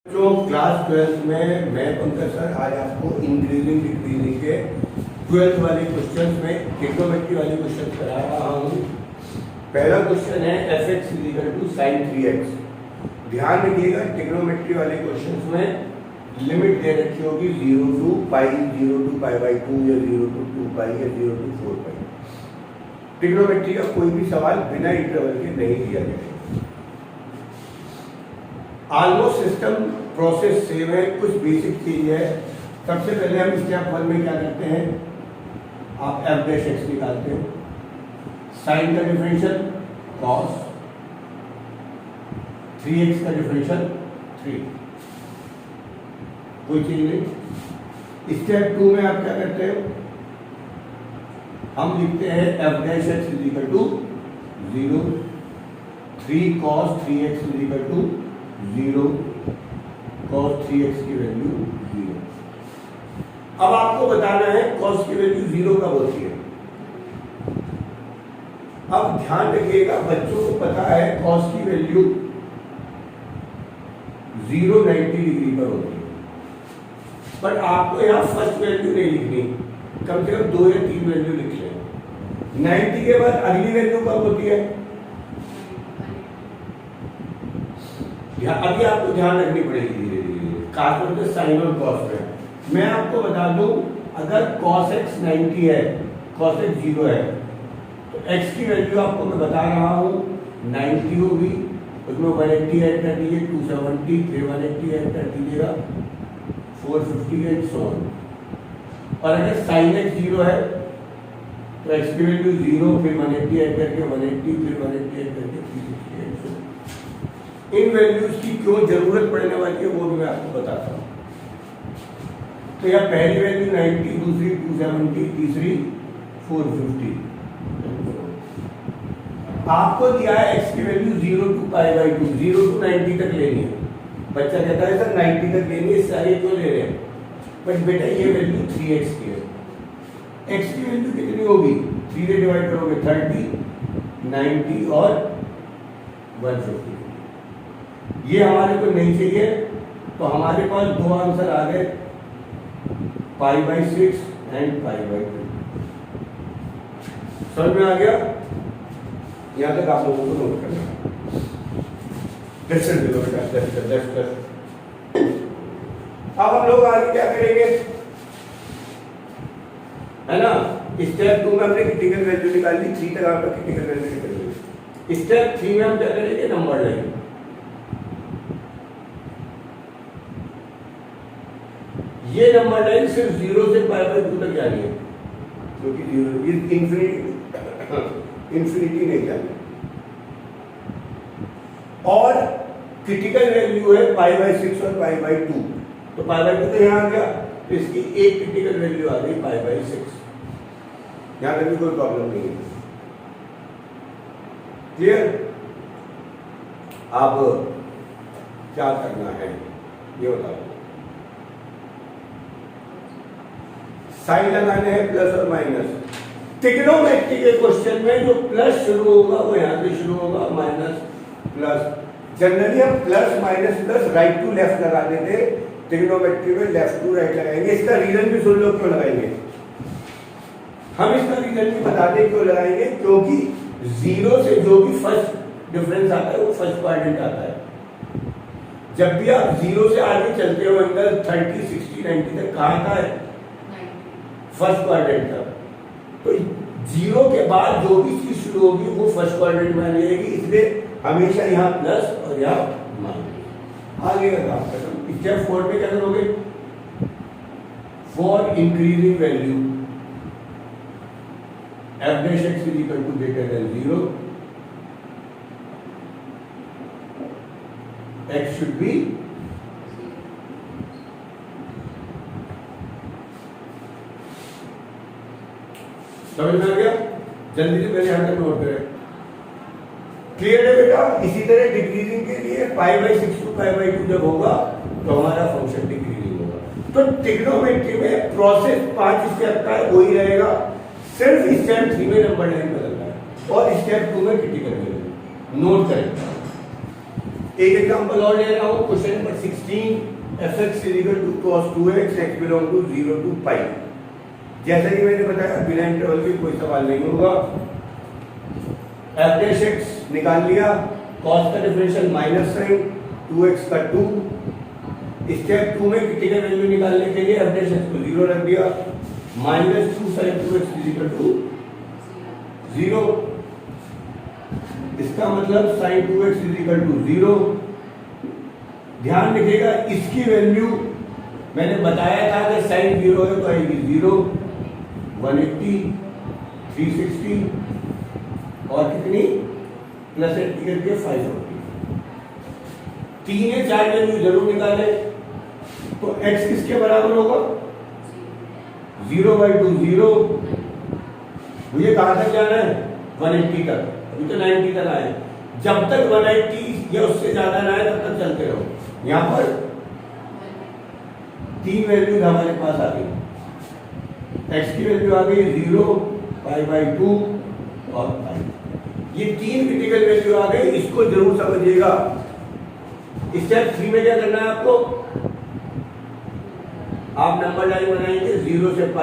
जो क्लास 12 में मैं पंकज सर आज आपको इंक्रीजिंग डिक्रीजिंग के 12th वाले क्वेश्चंस में ट्रिग्नोमेट्री वाले क्वेश्चन करा रहा हूँ। पहला क्वेश्चन है fx = sin 3x। ध्यान रखिएगा ट्रिग्नोमेट्री वाले क्वेश्चंस में लिमिट दे रखी होगी 0 to π, 0 to π/2 या 0 to 2π या 0 to 4π। ट्रिग्नोमेट्री का कोई भी सवाल बिना इंटरवल के नहीं दिया जाएगा। ऑलमोस्ट सिस्टम प्रोसेस सेम है, कुछ बेसिक चीज है। सबसे पहले हम स्टेप 1 में क्या करते हैं, आप f' निकालते हो, साइन का डिफरेंशियल cos, 3x का डिफरेंशियल 3, कोई चीज नहीं। स्टेप 2 में आप क्या करते हो, हम लिखते हैं f' = 0, 3 cos 3x = 0, cos 3x की वैल्यू 0। अब आपको बताना है cos की वैल्यू 0 कब होती है। अब ध्यान रखिएगा, बच्चों को पता है cos की वैल्यू 0 90 डिग्री पर होती है, बट आपको यहां फर्स्ट वैल्यू नहीं लिखनी, कम से कम 2 या 3 वैल्यू लिख लें। 90 के बाद अगली वैल्यू कब होती है, अभी आपको ध्यान रखनी पड़ेगी धीरे धीरे, खासतौर से साइन और कॉस में। मैं आपको बता दूं, अगर cos x 90 है, cos x 0 है, तो x की वैल्यू आपको मैं बता रहा हूं 90 होगी, उसमें 180 ऐड कर दीजिए, 270, फिर 180 ऐड कर दीजिएगा, 450 एंड सो ऑन। और अगर sin x 0 है तो x की वैल्यू 0, फिर 180 ऐड करके 180, फिर 180 ऐड करके 360 and so on. In values की क्यों जरूरत पड़ने वाली है वो भी मैं आपको बताता हूं। तो यह पहली वैल्यू 90, दूसरी 270, तीसरी 450। आपको दिया है x की वैल्यू 0 to π/2, 0 to 90 तक लेनी है। बच्चा कहता है सर 90 तक लेनी है, सारी क्यों ले रहे हैं, बट बेटा ये वैल्यू 3x की है। x की वैल्यू कितनी होगी, 3 से डिवाइड करोगे 30, 90 और 150। ये हमारे को नहीं चाहिए, तो हमारे पास दो आंसर आ गए, π/6 एंड π/2। समझ में आ गया, यहां तक आप लोगों को नोट करना है। अब हम लोग आगे क्या करेंगे, है ना। स्टेप 2 में हमने क्रिटिकल वैल्यू निकाल ली, 3 तक आपका क्रिटिकल वैल्यू निकल गई। स्टेप 3 में हम क्या करेंगे, नंबर लाइन। ये नंबर लाइन सिर्फ 0 से π/2 तक जानी है, क्योंकि इंफिनिटी नहीं जानी। और क्रिटिकल वैल्यू है π/6 और π/2, तो π/2 तो यहाँ आ गया, तो इसकी एक क्रिटिकल वैल्यू आ गई π/6। यहाँ तक भी कोई प्रॉब्लम नहीं है, क्लियर। अब क्या करना है ये बताओ। साइन लगाने हैं प्लस और माइनस। ट्रिग्नोमेट्री के क्वेश्चन में जो प्लस शुरू होगा वो यहां से शुरू होगा, माइनस प्लस। जनरली हम plus minus plus right to left लगा देते, ट्रिग्नोमेट्री में लेफ्ट टू राइट लगाएंगे। इसका रीजन भी सुन लो क्यों लगाएंगे, हम इसका रीजन भी बताते क्यों लगाएंगे, क्योंकि 0 से जो भी फर्स्ट डिफरेंस आता है वो फर्स्ट क्वाड्रेंट आता है। जब भी आप 0 से आगे चलते हो अंदर 30, 60, 90 तक, कहां का है, फर्स्ट क्वाड्रेंट का। तो 0 के बाद जो भी चीज शुरू होगी वो फर्स्ट क्वाड्रेंट में रहेगी, इसलिए हमेशा यहाँ प्लस और यहाँ माइनस। आगे का काम खत्म। स्टेप 4 में क्या करोगे, for increasing value f' = greater than 0, x should be समझ में आ गया। जल्दी से पहले यहां तक नोट करें, क्लियर है बेटा। इसी तरह डिक्रीजिंग के लिए π/6 to π/2 जब होगा तो हमारा फंक्शन डिक्रीजिंग होगा। तो ट्रिग्नोमेट्री में प्रोसेस 5 स्टेप का है, वही रहेगा, सिर्फ स्टेप 3 में नंबर लाइन बदलना है और स्टेप 2 में क्रिटिकल वैल्यू। नोट करें, एक एग्जांपल और ले रहा हूं, question number 16, fx = cos 2x, x belong to 0 to pi। जैसा कि मैंने बताया बिना इंटरवल के कोई सवाल नहीं होगा। f' निकाल लिया, cos का डिफरेंशियल माइनस साइन, 2x का 2। स्टेप 2 में कितने का वैल्यू निकालने के लिए f' को 0 रख दिया, -2 sin 2x = 0। इसका मतलब sin 2x = 0। ध्यान रखिएगा इसकी वैल्यू मैंने बताया था कि sin 0 है तो आएगी 0, 180, 360 और कितनी प्लस 80 करके 540। 3 या 4 वैल्यू जरूर निकाले तो x किसके बराबर होगा? 0/2 0। मुझे कहां तक जाना है? 180 तक। अभी तो 90 तक आए। जब तक 180 या उससे ज्यादा ना आए तब तक चलते रहो। यहां पर 3 वैल्यूज हमारे पास आ गई। x की वैल्यू आ गई 0, π/2 और π। ये 3 क्रिटिकल वैल्यू आ गई, इसको जरूर समझिएगा। स्टेप 3 में क्या करना है आपको? आप नंबर लाइन बनाएंगे 0 से π।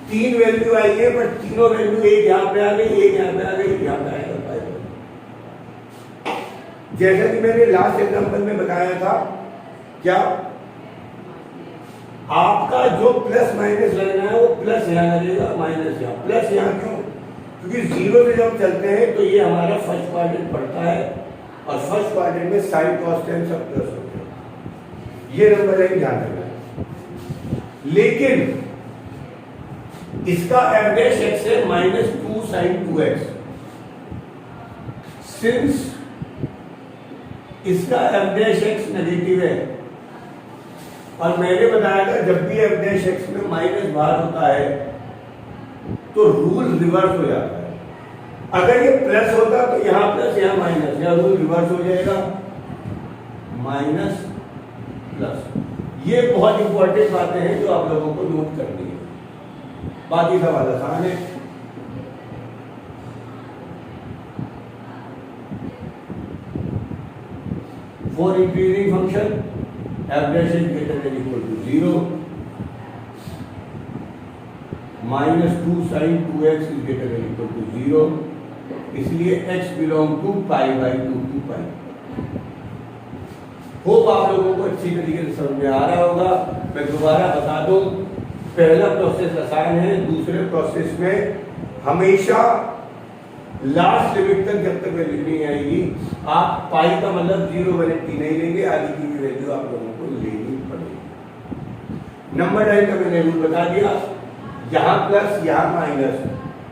3 वैल्यू आई है पर तीनों वैल्यू एक यहां पे आ गई, एक यहां पे आ गई, यहां पे आएगा π। जैसा कि मैंने लास्ट एग्जांपल में बताया था, क्या आपका जो प्लस माइनस लगना है वो प्लस यहां लगेगा, माइनस यहां। प्लस यहां क्यों? क्योंकि 0 से जब चलते हैं तो ये हमारा फर्स्ट क्वाड्रेंट पड़ता है और फर्स्ट क्वाड्रेंट में साइन कॉस टेन सब प्लस होते हैं। ये नंबर लाइन ध्यान रखना है। लेकिन इसका f' x है -2 sin 2x। सिंस इसका f' x नेगेटिव है और मैंने बताया था जब भी f' x में माइनस बाहर होता है तो रूल रिवर्स हो जाता है। अगर ये प्लस होता तो यहां प्लस यहां माइनस, यहां रूल रिवर्स हो जाएगा, माइनस प्लस। ये बहुत इंपॉर्टेंट बातें हैं जो आप लोगों को नोट करनी है। बाकी सवाल आसान है। For increasing function f' is greater than equal to 0, -2 sin 2x is greater than equal to 0, इसलिए x belong to π/2 to π। Hope आप लोगों को अच्छी तरीके से समझ में आ रहा होगा। मैं दोबारा बता दूं, पहला प्रोसेस आसान है, दूसरे प्रोसेस में हमेशा लास्ट लिमिट तक जब तक वैल्यू नहीं आएगी आप पाई का मतलब 0 180 नहीं लेंगे, आगे की भी वैल्यू आप लोगों को लेनी पड़ेगी। नंबर लाइन का मैंने रूल बता दिया, यहाँ प्लस यहाँ माइनस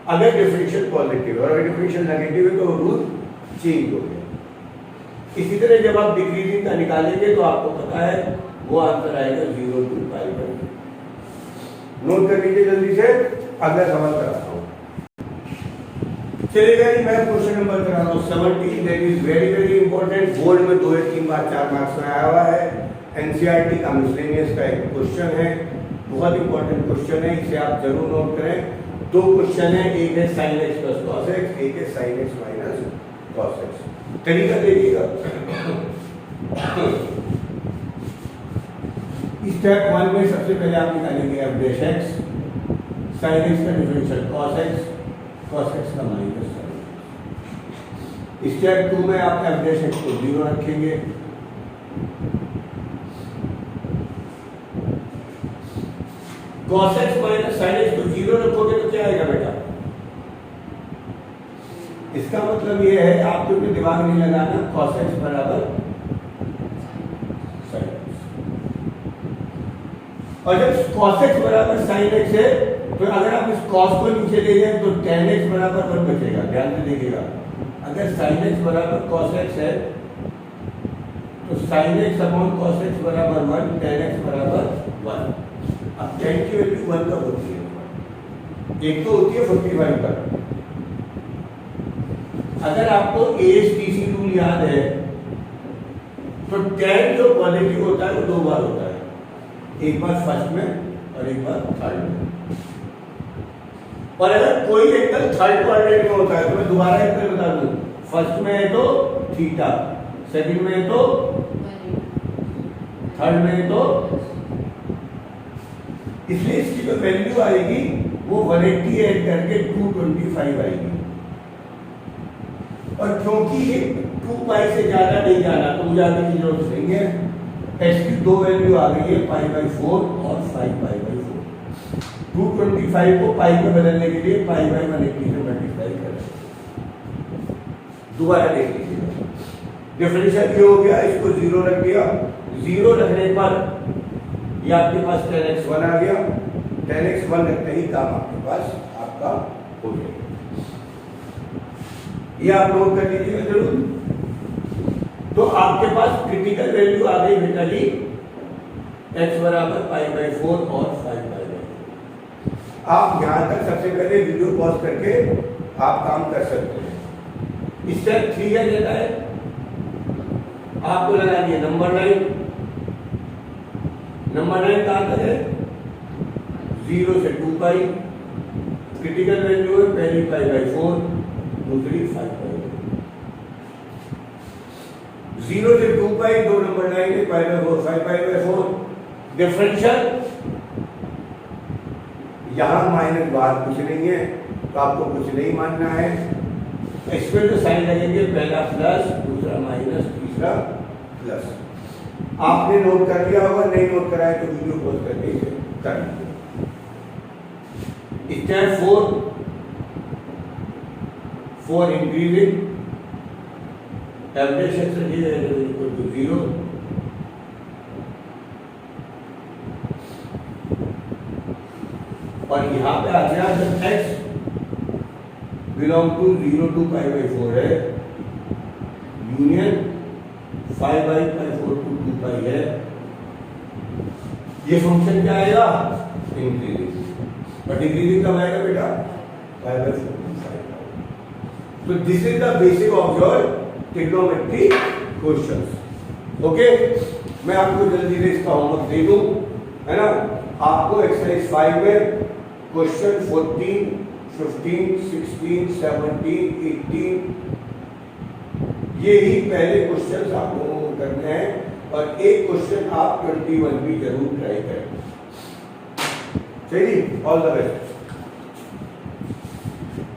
अगर डिफरेंशियल पॉजिटिव है और अगर डिफरेंशियल नेगेटिव है तो रूल चेंज हो गया। इसी तरह जब आप डिक्रीजिंग का निकालेंगे तो आपको पता है वो आंसर आएगा 0 to π/2। नोट कर लीजिए जल्दी से, अगला सवाल कराता हूं। चलिएगा जी, मैं क्वेश्चन नंबर करा रहा हूं 17। That is very very important. Board में 2 या 3 बार 4 मार्क्स में आया हुआ है। एनसीईआरटी का मिसलेनियस का एक क्वेश्चन है, बहुत इंपॉर्टेंट क्वेश्चन है, इसे आप जरूर नोट करें। 2 क्वेश्चन है, एक है sin x + cos x, एक है sin x - cos x। तरीका देखिएगा। स्टेप 1 में सबसे पहले आप निकालेंगे f' x, sin x का differential cos x, cos x का माइनस sin x। स्टेप 2 में आप f' x को 0 रखेंगे, cos x - sin x को 0 रखोगे तो क्या आएगा बेटा? इसका मतलब ये है आपको भी दिमाग नहीं लगाना, cos x बराबर sin x। और जब cos x बराबर sin x है तो अगर आप इस cos को नीचे ले जाएं तो tan x बराबर 1 बचेगा। ध्यान से देखिएगा, अगर sin x बराबर cos x है तो sin x upon cos x बराबर 1, tan x बराबर 1। अब tan की वैल्यू 1 कब होती है? एक तो होती है 45 पर। अगर आपको ASTC रूल याद है तो tan जो पॉजिटिव होता है वो 2 बार होता है, एक बार फर्स्ट में और एक बार थर्ड में। और अगर कोई एंगल थर्ड क्वाड्रेंट में होता है तो मैं दोबारा एक बार बता दूं, फर्स्ट में है तो थीटा, सेकंड में तो, थर्ड में तो, इसलिए इसकी जो वैल्यू आएगी वो 180 ऐड करके 225 आएगी। और क्योंकि ये 2 पाई से ज्यादा नहीं जाना तो मुझे आगे की जरूरत नहीं है। एस की दो वैल्यू आ गई है, π/4 और 5π/4। 225 को पाई में बदलने के लिए π/180 से मल्टीप्लाई करें। दोबारा देख लीजिए, डिफरेंशियल ये हो गया, इसको 0 रख दिया। 0 रखने पर ये आपके पास 10x1 आ गया। 10x1 रखते ही काम आपके पास आपका हो जाएगा। ये आप नोट कर लीजिएगा जरूर। तो आपके पास क्रिटिकल वैल्यू आ गई बेटा जी, x बराबर π/4 और 5π/4। आप यहां तक सबसे पहले वीडियो पॉज करके आप काम कर सकते हैं। स्टेप 3 क्या देता है, आपको लगा दिया नंबर 9। नंबर 9 कहां तक है, 0 से 2 पाई। क्रिटिकल वैल्यू है पहली π/4, दूसरी 5π/4। 0 से 2 पाई, दो नंबर 9 है, π/4 5π/4। डिफरेंशियल यहां माइनस बाहर कुछ नहीं है तो आपको कुछ नहीं मानना है। इसमें जो साइन लगेंगे, पहला प्लस, दूसरा माइनस, तीसरा प्लस। आपने नोट कर लिया होगा, नहीं नोट कराए तो वीडियो पॉज करके कर लीजिए। Step 4 increasing, average section equal to 0। और यहां पे आ गया जब x बिलोंग टू 0 to π/4 है, यूनियन 5/4 to 2 पाई है, ये फंक्शन क्या आएगा, इंक्रीजिंग। और डिक्रीजिंग कब आएगा बेटा, π/4 to 5। तो this is the basic of your trigonometry questions. Okay, मैं आपको जल्दी से इसका होमवर्क दे दूं, है ना। आपको एक्सरसाइज 5 में क्वेश्चन 14, 15, 16, 17, 18 ये ही पहले क्वेश्चन आप लोगों को करने हैं। और एक क्वेश्चन आप 21 भी जरूर ट्राई करें। चलिए, ऑल द बेस्ट।